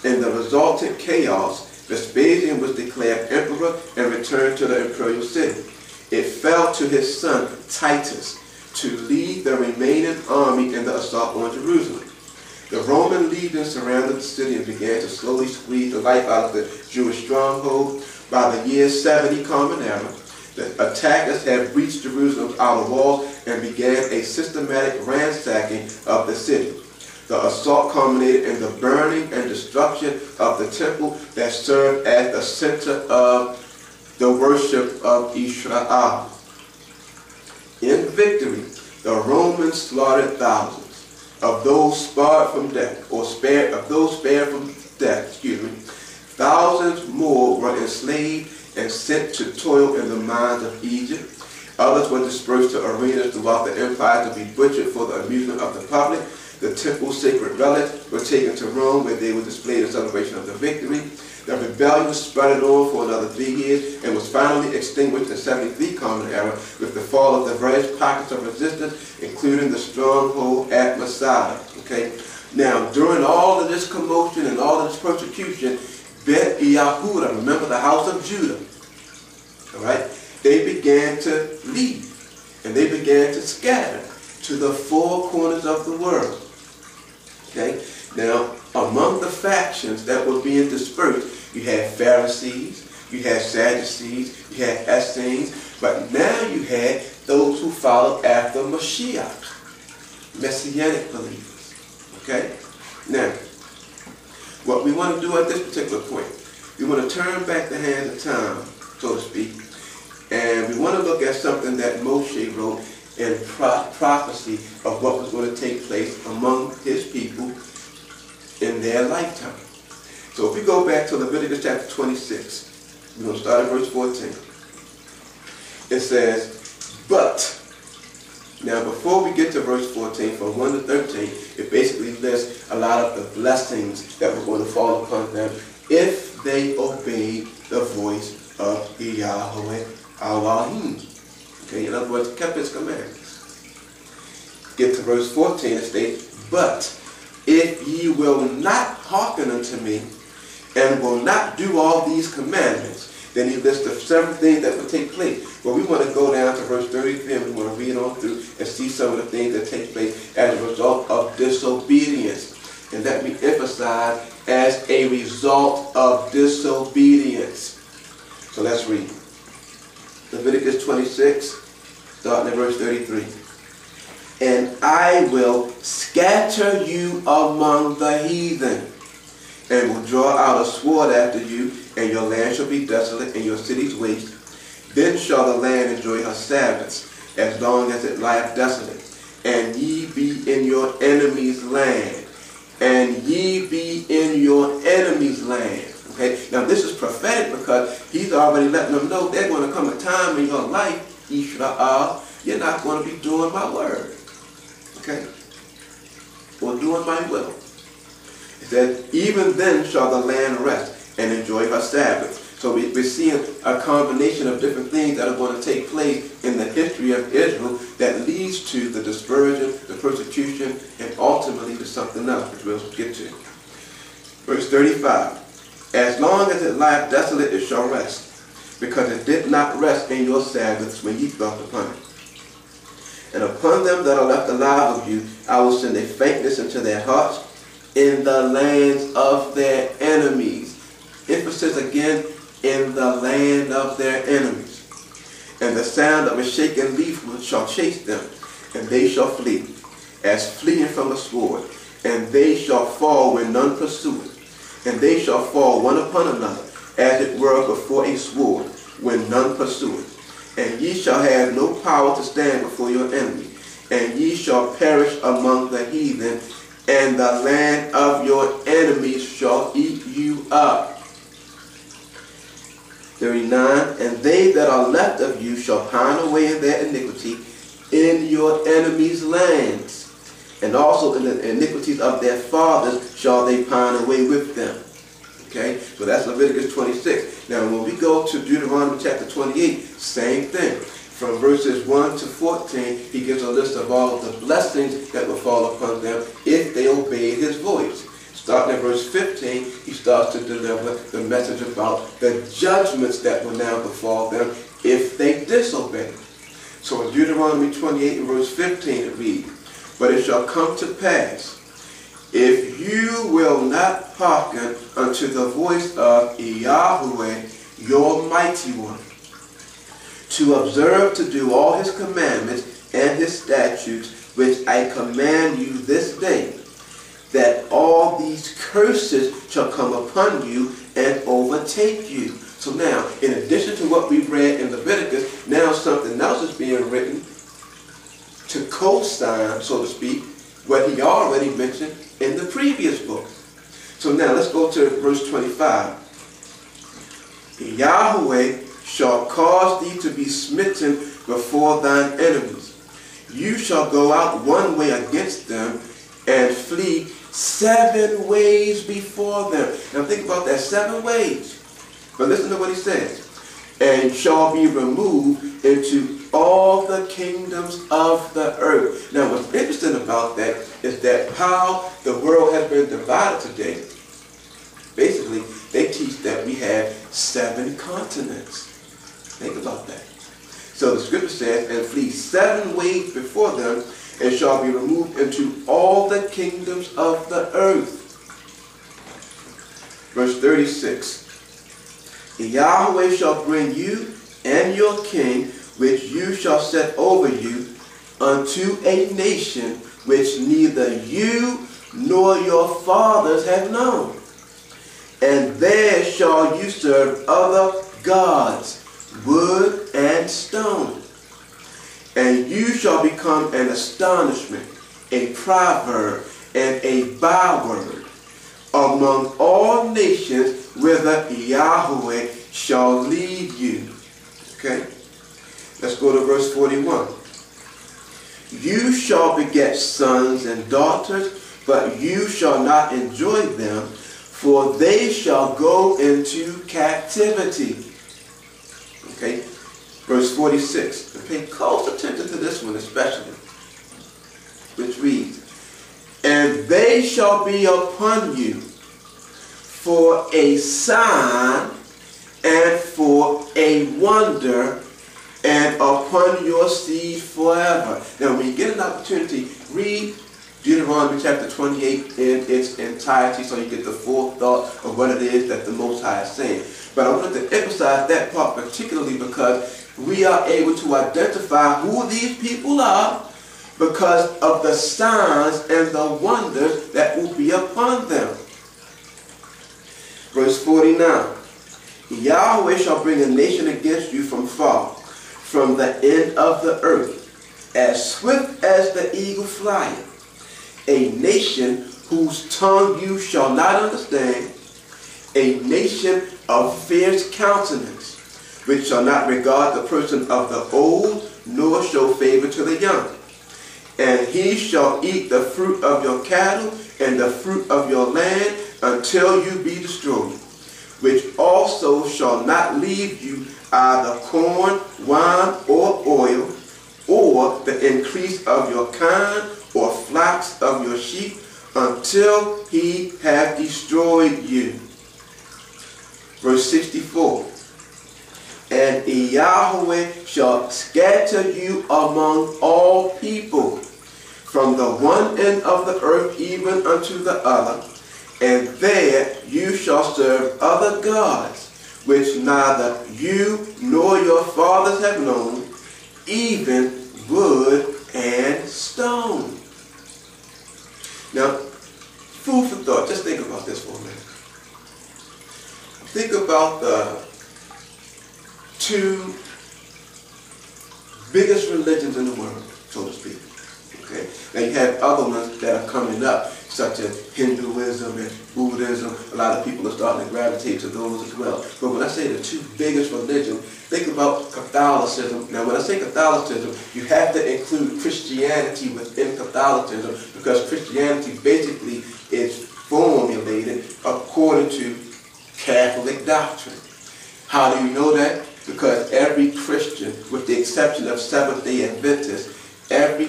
In the resultant chaos, Vespasian was declared emperor and returned to the imperial city. It fell to his son Titus to lead the remaining army in the assault on Jerusalem. The Roman legion surrounded the city and began to slowly squeeze the life out of the Jewish stronghold. By the year 70 Common Era, the attackers had breached Jerusalem's outer walls and began a systematic ransacking of the city. The assault culminated in the burning and destruction of the temple that served as the center of the worship of Israel. In victory, the Romans slaughtered thousands of those spared from death. Thousands more were enslaved and sent to toil in the mines of Egypt. Others were dispersed to arenas throughout the empire to be butchered for the amusement of the public. The temple's sacred relics were taken to Rome, where they were displayed in celebration of the victory. The rebellion spread on for another 3 years and was finally extinguished in 73 Common Era with the fall of the various pockets of resistance, including the stronghold at Masada. Okay? Now, during all of this commotion and all of this persecution, Bet Yehuda, remember the house of Judah, all right, they began to leave and they began to scatter to the four corners of the world. Okay? Now, among the factions that were being dispersed, you had Pharisees, you had Sadducees, you had Essenes, but now you had those who followed after Mashiach, Messianic believers. Okay? Now, what we want to do at this particular point, we want to turn back the hands of time, so to speak, and we want to look at something that Moshe wrote in prophecy of what was going to take place among his people in their lifetime. So if we go back to Leviticus chapter 26, we're going to start at verse 14. It says, but, now before we get to verse 14, from 1 to 13, it basically lists a lot of the blessings that were going to fall upon them if they obeyed the voice of Yahweh Elohim. Okay, in other words, kept his commandments. Get to verse 14, it states, but if ye will not hearken unto me, and will not do all these commandments, then he lists the 7 things that will take place. Well, we want to go down to verse 33, and we want to read on through and see some of the things that take place as a result of disobedience. And let me emphasize, as a result of disobedience. So let's read. Leviticus 26, starting at verse 33. And I will scatter you among the heathen, and will draw out a sword after you, and your land shall be desolate, and your cities waste. Then shall the land enjoy her Sabbaths, as long as it lieth desolate. And ye be in your enemy's land. And ye be in your enemy's land. Okay, now this is prophetic because he's already letting them know there's going to come a time in your life, Israel, you're not going to be doing my word. Okay? Or doing my will. It says, even then shall the land rest and enjoy her Sabbath. So we're seeing a combination of different things that are going to take place in the history of Israel that leads to the dispersion, the persecution, and ultimately to something else, which we'll get to. Verse 35. As long as it lieth desolate, it shall rest, because it did not rest in your Sabbaths when ye thought upon it. And upon them that are left alive of you, I will send a faintness into their hearts in the lands of their enemies. Emphasis again, in the land of their enemies. And the sound of a shaken leaf shall chase them, and they shall flee, as fleeing from a sword. And they shall fall when none pursueth. And they shall fall one upon another, as it were before a sword, when none pursueth. And ye shall have no power to stand before your enemy. And ye shall perish among the heathen, and the land of your enemies shall eat you up. 39. And they that are left of you shall pine away in their iniquity in your enemies' lands. And also in the iniquities of their fathers shall they pine away with them. Okay, so that's Leviticus 26. Now when we go to Deuteronomy chapter 28, same thing. From verses 1 to 14, he gives a list of all of the blessings that will fall upon them if they obeyed his voice. Starting at verse 15, he starts to deliver the message about the judgments that will now befall them if they disobey. So in Deuteronomy 28 and verse 15 it reads, "But it shall come to pass, if you will not hearken unto the voice of Yahweh, your mighty one, to observe to do all his commandments and his statutes, which I command you this day, that all these curses shall come upon you and overtake you." So now, in addition to what we read in Leviticus, now something else is being written to co-sign, so to speak, what he already mentioned in the previous book. So now let's go to verse 25. "Yahweh shall cause thee to be smitten before thine enemies. You shall go out one way against them and flee 7 ways before them." Now think about that, 7 ways. But listen to what he says. "And shall be removed into all the kingdoms of the earth." Now what's interesting about that is that how the world has been divided today. Basically, they teach that we have 7 continents. Think about that. So the scripture says, "And flee 7 ways before them, and shall be removed into all the kingdoms of the earth." Verse 36. "Yahweh shall bring you and your king, which you shall set over you, unto a nation which neither you nor your fathers have known. And there shall you serve other gods, wood and stone. And you shall become an astonishment, a proverb, and a byword among all nations whither Yahweh shall lead you." Okay? Let's go to verse 41. "You shall beget sons and daughters, but you shall not enjoy them, for they shall go into captivity." Okay? Verse 46. And pay close attention to this one especially, which reads, "And they shall be upon you for a sign and for a wonder, and upon your seed forever." Now when you get an opportunity, read Deuteronomy chapter 28 in its entirety so you get the full thought of what it is that the Most High is saying. But I wanted to emphasize that part particularly because we are able to identify who these people are because of the signs and the wonders that will be upon them. Verse 49. "Yahweh shall bring a nation against you from far, from the end of the earth, as swift as the eagle flieth, a nation whose tongue you shall not understand, a nation of fierce countenance, which shall not regard the person of the old, nor show favor to the young. And he shall eat the fruit of your cattle and the fruit of your land until you be destroyed, which also shall not leave you either corn, wine, or oil, or the increase of your kine, or flocks of your sheep, until he have destroyed you." Verse 64. "And Yahweh shall scatter you among all people, from the one end of the earth even unto the other, and there you shall serve other gods, which neither you nor your fathers have known, even wood and stone." Now, food for thought. Just think about this for a minute. Think about the 2 biggest religions in the world, so to speak. Okay? Now you have other ones that are coming up, such as Hinduism and Buddhism. A lot of people are starting to gravitate to those as well. But when I say the 2 biggest religions, think about Catholicism. Now when I say Catholicism, you have to include Christianity within Catholicism, because Christianity basically is formulated according to Catholic doctrine. How do you know that? Because every Christian, with the exception of Seventh-day Adventists, every